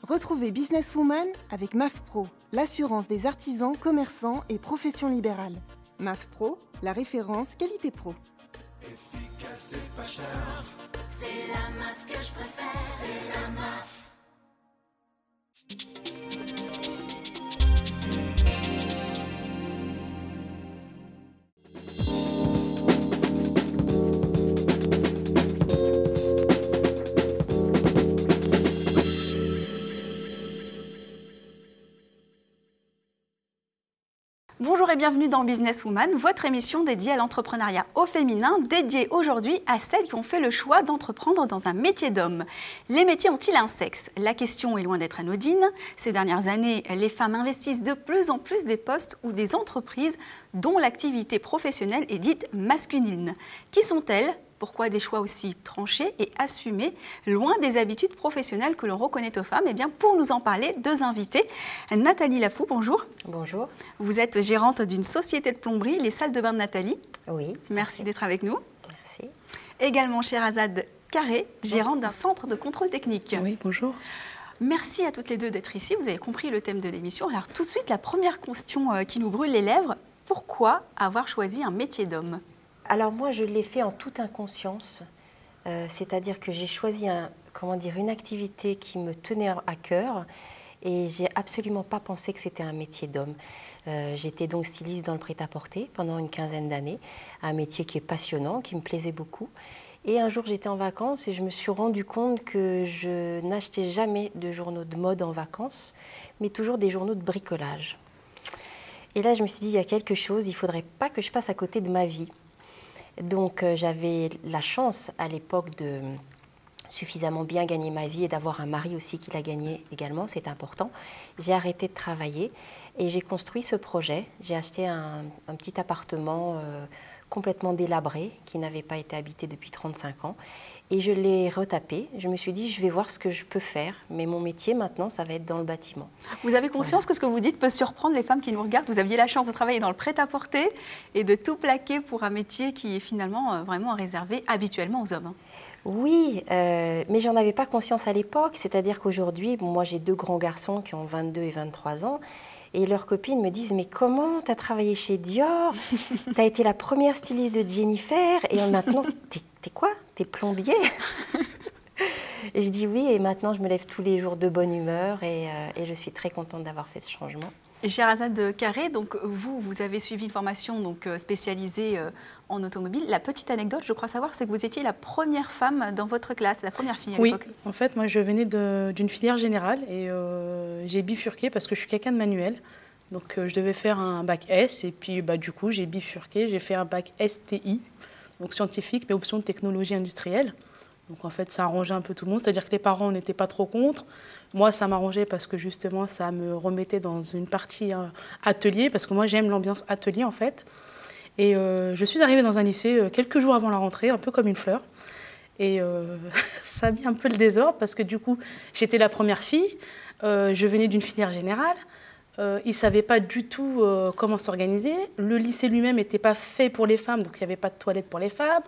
Retrouvez Businesswoman avec MAF Pro, l'assurance des artisans, commerçants et professions libérales. MAF Pro, la référence qualité pro. Efficace et pas cher. C'est la MAF que je préfère. C'est la MAF. Bonjour et bienvenue dans Businesswoman, votre émission dédiée à l'entrepreneuriat au féminin, dédiée aujourd'hui à celles qui ont fait le choix d'entreprendre dans un métier d'homme. Les métiers ont-ils un sexe? La question est loin d'être anodine. Ces dernières années, les femmes investissent de plus en plus des postes ou des entreprises dont l'activité professionnelle est dite masculine. Qui sont-elles? Pourquoi des choix aussi tranchés et assumés, loin des habitudes professionnelles que l'on reconnaît aux femmes? Eh bien, pour nous en parler, deux invités. Nathalie Lafou, bonjour. Bonjour. Vous êtes gérante d'une société de plomberie, les salles de bain de Nathalie. Oui. Merci d'être avec nous. Merci. Également Sherazade Carré, gérante d'un centre de contrôle technique. Oui, bonjour. Merci à toutes les deux d'être ici. Vous avez compris le thème de l'émission. Alors tout de suite, la première question qui nous brûle les lèvres. Pourquoi avoir choisi un métier d'homme ? Alors moi, je l'ai fait en toute inconscience, c'est-à-dire que j'ai choisi une activité qui me tenait à cœur et j'ai absolument pas pensé que c'était un métier d'homme. J'étais donc styliste dans le prêt-à-porter pendant une quinzaine d'années, un métier qui est passionnant, qui me plaisait beaucoup. Et un jour, j'étais en vacances et je me suis rendu compte que je n'achetais jamais de journaux de mode en vacances, mais toujours des journaux de bricolage. Et là, je me suis dit, il y a quelque chose, il ne faudrait pas que je passe à côté de ma vie. Donc j'avais la chance à l'époque de suffisamment bien gagner ma vie et d'avoir un mari aussi qui l'a gagné également, c'est important. J'ai arrêté de travailler et j'ai construit ce projet. J'ai acheté un petit appartement complètement délabré qui n'avait pas été habité depuis 35 ans et je l'ai retapé. Je me suis dit, je vais voir ce que je peux faire, mais mon métier maintenant, ça va être dans le bâtiment. Vous avez conscience que ce que vous dites peut surprendre les femmes qui nous regardent? Vous aviez la chance de travailler dans le prêt-à-porter et de tout plaquer pour un métier qui est finalement vraiment réservé habituellement aux hommes. Oui, mais j'en avais pas conscience à l'époque. C'est-à-dire qu'aujourd'hui, moi j'ai deux grands garçons qui ont 22 et 23 ans. Et leurs copines me disent, mais comment tu as travaillé chez Dior? Tu as été la première styliste de Jennifer et maintenant, t'es quoi? T'es plombier? Et je dis oui, et maintenant je me lève tous les jours de bonne humeur et je suis très contente d'avoir fait ce changement. Et Sherazade Carré, donc vous avez suivi une formation donc, spécialisée en automobile. La petite anecdote, je crois savoir, c'est que vous étiez la première femme dans votre classe, la première fille à l'époque. Oui, en fait, moi je venais d'une filière générale et j'ai bifurqué parce que je suis quelqu'un de manuel. Donc je devais faire un bac S et puis du coup j'ai bifurqué, j'ai fait un bac STI, donc scientifique mais option de technologie industrielle. Donc en fait ça arrangeait un peu tout le monde, c'est-à-dire que les parents n'étaient pas trop contre. Moi ça m'arrangeait parce que justement ça me remettait dans une partie atelier, parce que moi j'aime l'ambiance atelier en fait. Et je suis arrivée dans un lycée quelques jours avant la rentrée, un peu comme une fleur. Et ça a mis un peu le désordre parce que du coup j'étais la première fille, je venais d'une filière générale. Ils ne savaient pas du tout comment s'organiser. Le lycée lui-même n'était pas fait pour les femmes, donc il n'y avait pas de toilettes pour les femmes.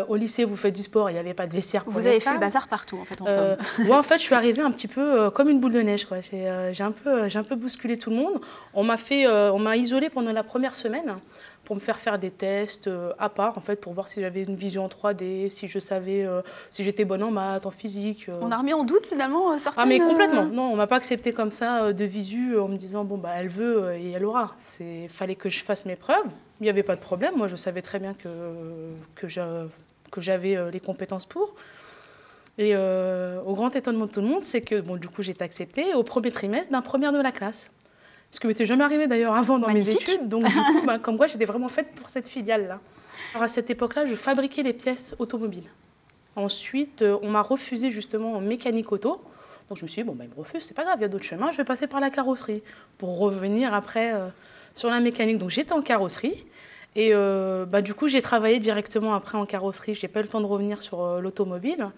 Au lycée, vous faites du sport, il n'y avait pas de vestiaire pour les femmes. Vous avez fait le bazar partout, en fait, en somme. Moi, en fait, je suis arrivée un petit peu comme une boule de neige, quoi. J'ai un peu bousculé tout le monde. On m'a isolée pendant la première semaine pour me faire des tests à part, en fait, pour voir si j'avais une vision en 3D, si je savais si j'étais bonne en maths, en physique. On a remis en doute, finalement, certaines... Ah, mais complètement. Non, on ne m'a pas accepté comme ça de visu en me disant, bon, elle veut et elle aura. Il fallait que je fasse mes preuves. Il n'y avait pas de problème. Moi, je savais très bien que j'avais les compétences pour. Et au grand étonnement de tout le monde, c'est que, du coup, j'ai été acceptée. Au premier trimestre, première de la classe. Ce qui m'était jamais arrivé d'ailleurs avant dans mes études. Donc, du coup, comme quoi, j'étais vraiment faite pour cette filiale-là. Alors, à cette époque-là, je fabriquais les pièces automobiles. Ensuite, on m'a refusé justement en mécanique auto. Donc, je me suis dit, ils me refusent, c'est pas grave, il y a d'autres chemins. Je vais passer par la carrosserie pour revenir après sur la mécanique. Donc, j'étais en carrosserie. Et du coup, j'ai travaillé directement après en carrosserie. Je n'ai pas eu le temps de revenir sur l'automobile.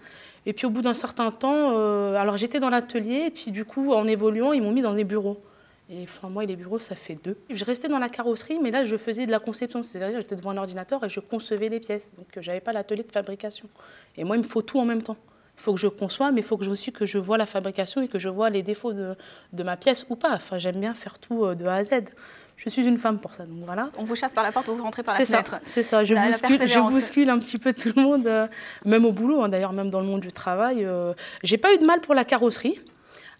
Et puis, au bout d'un certain temps, alors j'étais dans l'atelier. Et puis, du coup, en évoluant, ils m'ont mis dans des bureaux. Et enfin, moi, les bureaux, ça fait 2. Je restais dans la carrosserie, mais là, je faisais de la conception. C'est-à-dire, j'étais devant un ordinateur et je concevais les pièces. Donc, je n'avais pas l'atelier de fabrication. Et moi, il me faut tout en même temps. Il faut que je conçois, mais il faut aussi que je vois la fabrication et que je vois les défauts de ma pièce ou pas. Enfin, j'aime bien faire tout de A à Z. Je suis une femme pour ça, donc voilà. On vous chasse par la porte ou vous rentrez par la fenêtre. C'est ça, je bouscule un petit peu tout le monde, même au boulot, hein, d'ailleurs, même dans le monde du travail. J'ai pas eu de mal pour la carrosserie.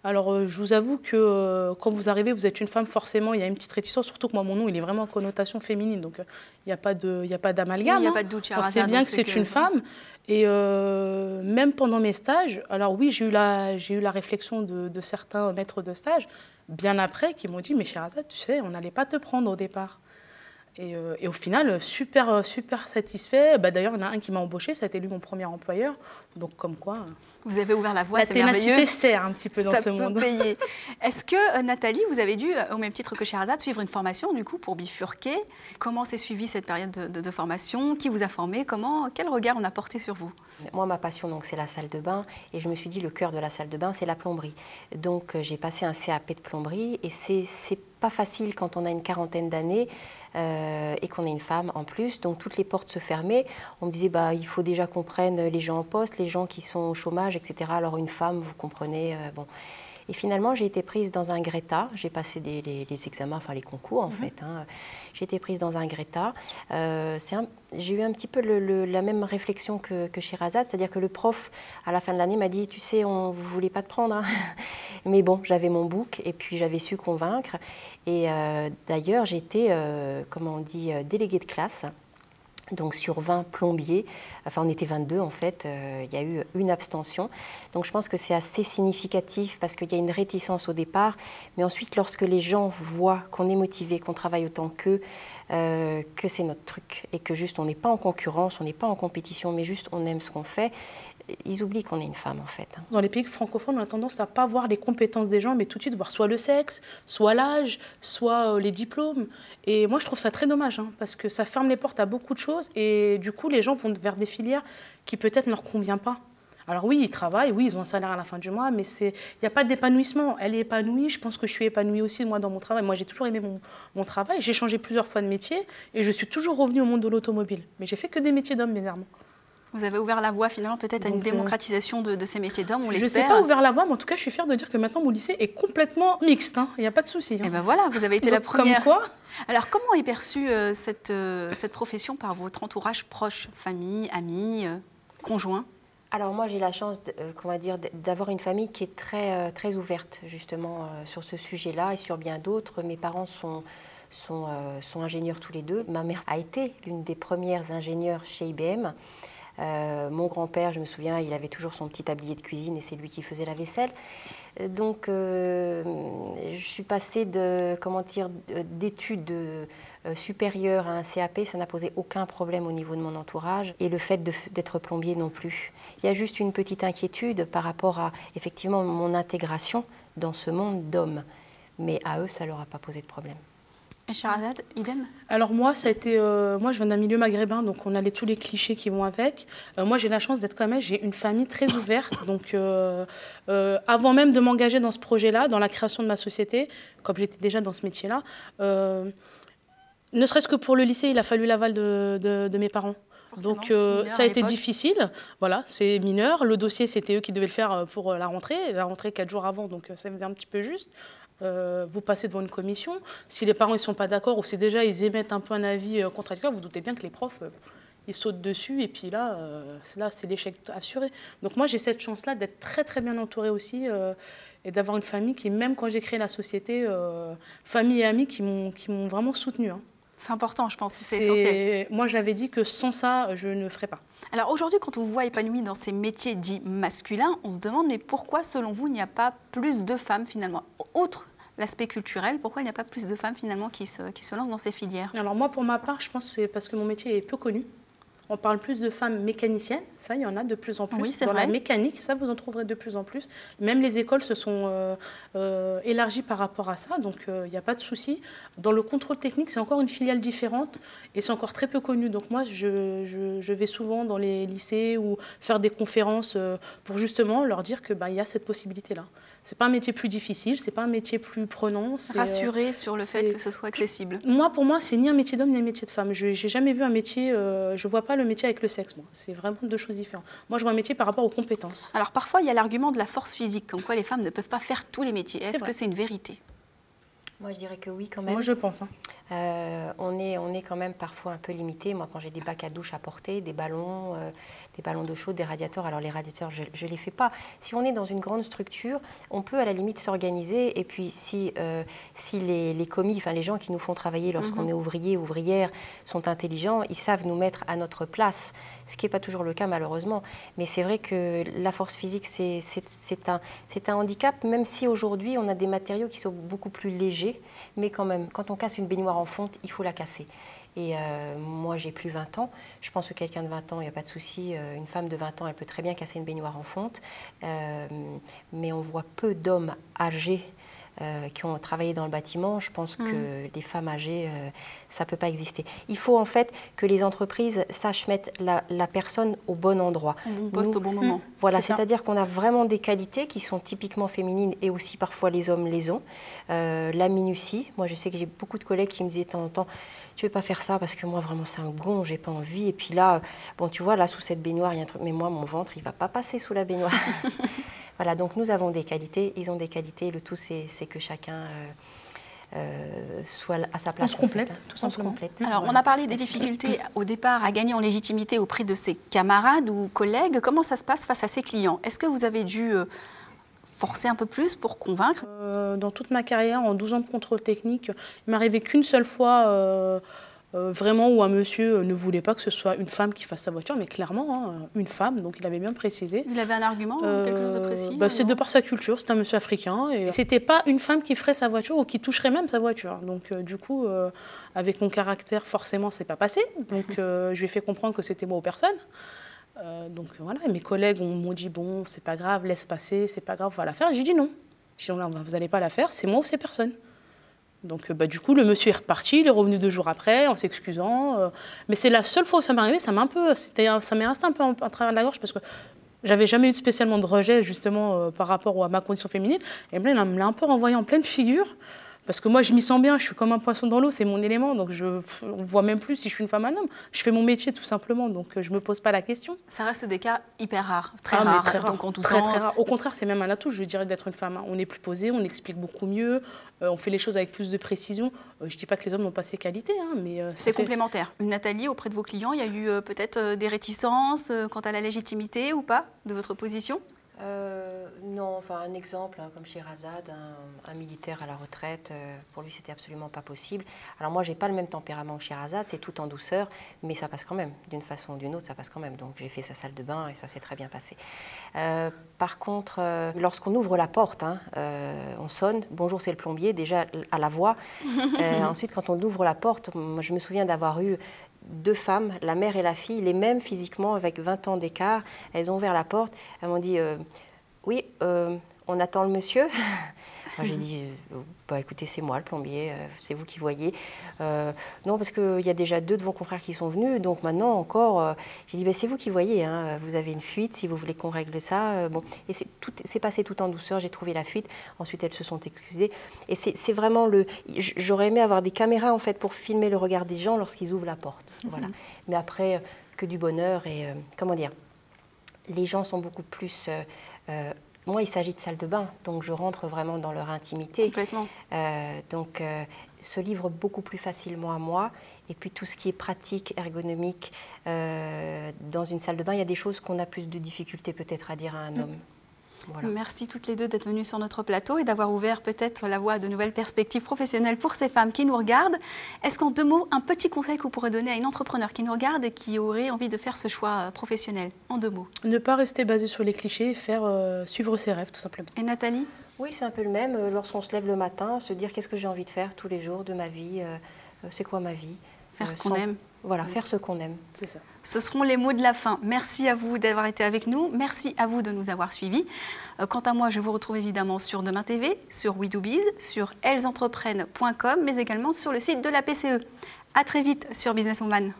Alors, je vous avoue que quand vous arrivez, vous êtes une femme, forcément, il y a une petite réticence, surtout que moi, mon nom, il est vraiment en connotation féminine, donc il n'y a pas d'amalgame. Il n'y a pas de doute, on sait bien que c'est une femme. Et même pendant mes stages, alors oui, j'ai eu la réflexion de certains maîtres de stage, bien après, qui m'ont dit, mais Sherazade, tu sais, on n'allait pas te prendre au départ. Et au final, super satisfait. D'ailleurs, il y en a un qui m'a embauché, ça a été lui mon premier employeur. Donc comme quoi... Vous avez ouvert la voie, c'est merveilleux. La ténacité sert un petit peu dans ce monde. Ça peut payer. Est-ce que, Nathalie, vous avez dû, au même titre que Sherazade, suivre une formation du coup pour bifurquer? Comment s'est suivie cette période de formation? Qui vous a formé? Quel regard on a porté sur vous? Moi, ma passion, donc, c'est la salle de bain. Et je me suis dit, le cœur de la salle de bain, c'est la plomberie. Donc, j'ai passé un CAP de plomberie. Et c'est pas facile quand on a une quarantaine d'années et qu'on est une femme en plus. Donc, toutes les portes se fermaient. On me disait, il faut déjà qu'on prenne les gens en poste, les gens qui sont au chômage, etc. Alors, une femme, vous comprenez, bon... Et finalement, j'ai été prise dans un Greta. J'ai passé les examens, enfin les concours en fait. Hein. J'ai été prise dans un Greta. J'ai eu un petit peu la même réflexion que Sherazade, c'est-à-dire que le prof, à la fin de l'année, m'a dit « Tu sais, on ne voulait pas te prendre. Hein. » Mais bon, j'avais mon book et puis j'avais su convaincre. Et d'ailleurs, j'étais, comment on dit, déléguée de classe. Donc sur 20 plombiers, enfin on était 22 en fait, il y a eu une abstention. Donc je pense que c'est assez significatif parce qu'il y a une réticence au départ, mais ensuite lorsque les gens voient qu'on est motivé, qu'on travaille autant qu'eux, que c'est notre truc et que juste on n'est pas en concurrence, on n'est pas en compétition, mais juste on aime ce qu'on fait, ils oublient qu'on est une femme en fait. Dans les pays francophones, on a tendance à ne pas voir les compétences des gens, mais tout de suite voir soit le sexe, soit l'âge, soit les diplômes. Et moi, je trouve ça très dommage, hein, parce que ça ferme les portes à beaucoup de choses et du coup, les gens vont vers des filières qui peut-être ne leur conviennent pas. Alors oui, ils travaillent, oui, ils ont un salaire à la fin du mois, mais il n'y a pas d'épanouissement. Elle est épanouie, je pense que je suis épanouie aussi, moi, dans mon travail. Moi, j'ai toujours aimé mon travail. J'ai changé plusieurs fois de métier et je suis toujours revenue au monde de l'automobile. Mais j'ai fait que des métiers d'hommes, bizarrement. Vous avez ouvert la voie finalement peut-être à une démocratisation de ces métiers d'hommes, on l'espère. Je ne sais pas ouvert la voie, mais en tout cas, je suis fière de dire que maintenant, mon lycée est complètement mixte. Il n'y a pas de souci. Et bien voilà, vous avez été la première. Comme quoi ? Alors, comment est perçue cette profession par votre entourage proche, famille, amis, conjoints ? Alors moi, j'ai la chance d'avoir une famille qui est très, très ouverte justement sur ce sujet-là et sur bien d'autres. Mes parents sont ingénieurs tous les deux. Ma mère a été l'une des premières ingénieures chez IBM. Mon grand-père, je me souviens, il avait toujours son petit tablier de cuisine et c'est lui qui faisait la vaisselle. Donc, je suis passée d'études supérieures à un CAP, ça n'a posé aucun problème au niveau de mon entourage. Et le fait d'être plombier non plus. Il y a juste une petite inquiétude par rapport à, effectivement, mon intégration dans ce monde d'hommes. Mais à eux, ça ne leur a pas posé de problème. Et Sherazade, idem? Alors moi, ça a été, moi je viens d'un milieu maghrébin, donc on a tous les clichés qui vont avec. Moi j'ai la chance d'être quand même, j'ai une famille très ouverte, donc avant même de m'engager dans ce projet-là, dans la création de ma société, comme j'étais déjà dans ce métier-là, ne serait-ce que pour le lycée, il a fallu l'aval de mes parents. Forcément, donc ça a été difficile, voilà, c'est mineur. Le dossier, c'était eux qui devaient le faire pour la rentrée 4 jours avant, donc ça faisait un petit peu juste. Vous passez devant une commission, si les parents ne sont pas d'accord ou si déjà ils émettent un peu un avis contradictoire, vous doutez bien que les profs, ils sautent dessus et puis là, c'est l'échec assuré. Donc moi, j'ai cette chance-là d'être très très bien entourée aussi et d'avoir une famille qui, même quand j'ai créé la société, famille et amis qui m'ont vraiment soutenue. Hein. C'est important, je pense, c'est essentiel. Moi, j'avais dit que sans ça, je ne ferais pas. Alors aujourd'hui, quand on vous voit épanouie dans ces métiers dits masculins, on se demande, mais pourquoi, selon vous, il n'y a pas plus de femmes, finalement, outre l'aspect culturel, pourquoi il n'y a pas plus de femmes, finalement, qui se lancent dans ces filières? Alors moi, pour ma part, je pense que c'est parce que mon métier est peu connu. On parle plus de femmes mécaniciennes, ça, il y en a de plus en plus. Oui, c'est dans vrai. La mécanique, ça, vous en trouverez de plus en plus. Même les écoles se sont élargies par rapport à ça, donc il n'y a pas de souci. Dans le contrôle technique, c'est encore une filiale différente et c'est encore très peu connu. Donc moi, je vais souvent dans les lycées ou faire des conférences pour justement leur dire que y a cette possibilité-là. C'est pas un métier plus difficile, c'est pas un métier plus prenant. Rassurer sur le fait que ce soit accessible. Pour moi, c'est ni un métier d'homme ni un métier de femme. Je n'ai jamais vu un métier, je vois pas le métier avec le sexe, moi. C'est vraiment deux choses différentes. Moi, je vois un métier par rapport aux compétences. Alors parfois, il y a l'argument de la force physique, comme quoi les femmes ne peuvent pas faire tous les métiers. Est-ce que c'est une vérité? Moi, je dirais que oui, quand même. Moi, je pense. Hein. On est quand même parfois un peu limité. Moi, quand j'ai des bacs à douche à porter, des ballons d'eau chaude, des radiateurs, alors les radiateurs, je ne les fais pas. Si on est dans une grande structure, on peut à la limite s'organiser. Et puis, si les commis, enfin les gens qui nous font travailler lorsqu'on est ouvrier, ouvrière, sont intelligents, ils savent nous mettre à notre place, ce qui n'est pas toujours le cas, malheureusement. Mais c'est vrai que la force physique, c'est un handicap, même si aujourd'hui, on a des matériaux qui sont beaucoup plus légers. Mais quand même, quand on casse une baignoire en fonte, il faut la casser. Et moi, j'ai plus 20 ans. Je pense que quelqu'un de 20 ans, il n'y a pas de souci. Une femme de 20 ans, elle peut très bien casser une baignoire en fonte. Mais on voit peu d'hommes âgés qui ont travaillé dans le bâtiment. Je pense que les femmes âgées, ça ne peut pas exister. Il faut en fait que les entreprises sachent mettre la personne au bon endroit. Au bon poste, au bon moment. Voilà, c'est-à-dire qu'on a vraiment des qualités qui sont typiquement féminines et aussi parfois les hommes les ont. La minutie, moi je sais que j'ai beaucoup de collègues qui me disaient de temps en temps, tu ne veux pas faire ça parce que moi vraiment c'est un gond, j'ai pas envie. Et puis là, bon tu vois, là sous cette baignoire, il y a un truc, mais moi mon ventre il ne va pas passer sous la baignoire. Voilà, donc nous avons des qualités, ils ont des qualités, le tout c'est que chacun soit à sa place. On se complète, tout simplement. simplement. Alors, on a parlé des difficultés au départ à gagner en légitimité auprès de ses camarades ou collègues. Comment ça se passe face à ses clients? Est-ce que vous avez dû forcer un peu plus pour convaincre? Dans toute ma carrière, en 12 ans de contrôle technique, il m'est arrivé qu'une seule fois vraiment où un monsieur ne voulait pas que ce soit une femme qui fasse sa voiture, mais clairement une femme, donc il avait bien précisé. Il avait un argument, quelque chose de précis? C'est de par sa culture, c'est un monsieur africain, et c'était pas une femme qui ferait sa voiture ou qui toucherait même sa voiture. Donc du coup, avec mon caractère, forcément, c'est pas passé. Donc je lui ai fait comprendre que c'était moi ou personne. Donc voilà, et mes collègues m'ont dit bon, c'est pas grave, laisse passer, c'est pas grave, on va la faire. J'ai dit non. J'ai dit non, vous n'allez pas la faire, c'est moi ou c'est personne. Donc du coup, le monsieur est reparti, il est revenu 2 jours après en s'excusant. Mais c'est la seule fois où ça m'est arrivé, ça m'est resté un peu à travers la gorge parce que j'avais jamais eu spécialement de rejet justement par rapport à ma condition féminine. Et là, il me l'a un peu renvoyé en pleine figure. Parce que moi, je m'y sens bien, je suis comme un poisson dans l'eau, c'est mon élément. Donc, on ne voit même plus si je suis une femme ou un homme. Je fais mon métier, tout simplement. Donc, je ne me pose pas la question. Ça reste des cas hyper rares, très rares. Très donc, on très rare. Au contraire, c'est même un atout, je dirais, d'être une femme. On est plus posé, on explique beaucoup mieux, on fait les choses avec plus de précision. Je ne dis pas que les hommes n'ont pas ces qualités, mais... c'est complémentaire. Nathalie, auprès de vos clients, il y a eu peut-être des réticences quant à la légitimité ou pas de votre position? Non, enfin un exemple, comme Sherazade, un militaire à la retraite, pour lui c'était absolument pas possible. Alors moi j'ai pas le même tempérament que Sherazade, c'est tout en douceur, mais ça passe quand même, d'une façon ou d'une autre, ça passe quand même. Donc j'ai fait sa salle de bain et ça s'est très bien passé. Par contre, lorsqu'on ouvre la porte, on sonne, bonjour c'est le plombier, déjà à la voix. Ensuite quand on ouvre la porte, moi, je me souviens d'avoir eu 2 femmes, la mère et la fille, les mêmes physiquement, avec 20 ans d'écart. Elles ont ouvert la porte, elles m'ont dit oui, on attend le monsieur. Moi, j'ai dit écoutez, c'est moi le plombier, c'est vous qui voyez. Non, parce qu'il y a déjà 2 de vos confrères qui sont venus, donc maintenant encore, j'ai dit c'est vous qui voyez, vous avez une fuite, si vous voulez qu'on règle ça. Bon. Et c'est passé tout en douceur, j'ai trouvé la fuite, ensuite elles se sont excusées. Et c'est vraiment j'aurais aimé avoir des caméras en fait pour filmer le regard des gens lorsqu'ils ouvrent la porte. Voilà. Mais après, que du bonheur et comment dire, les gens sont beaucoup plus... moi, il s'agit de salle de bain, donc je rentre vraiment dans leur intimité. Complètement. Donc, se livre beaucoup plus facilement à moi. Et puis, tout ce qui est pratique, ergonomique, dans une salle de bain, il y a des choses qu'on a plus de difficultés peut-être à dire à un homme. Voilà. Merci toutes les deux d'être venues sur notre plateau et d'avoir ouvert peut-être la voie à de nouvelles perspectives professionnelles pour ces femmes qui nous regardent. Est-ce qu'en 2 mots, un petit conseil que vous pourrez donner à une entrepreneur qui nous regarde et qui aurait envie de faire ce choix professionnel? En 2 mots. Ne pas rester basé sur les clichés et suivre ses rêves, tout simplement. Et Nathalie? Oui, c'est un peu le même. Lorsqu'on se lève le matin, se dire qu'est-ce que j'ai envie de faire tous les jours de ma vie, c'est quoi ma vie? Faire ce qu'on aime. Voilà, faire ce qu'on aime. C'est ça. Ce seront les mots de la fin. Merci à vous d'avoir été avec nous. Merci à vous de nous avoir suivis. Quant à moi, je vous retrouve évidemment sur Demain TV, sur WeDoBiz, sur ellesentreprenent.com, mais également sur le site de la PCE. À très vite sur Businesswoman.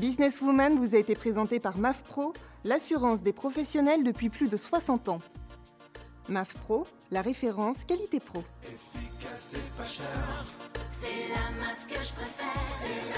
Businesswoman vous a été présenté par MAF Pro, l'assurance des professionnels depuis plus de 60 ans. MAF Pro, la référence qualité pro. Efficace et pas cher. C'est la MAF que je préfère.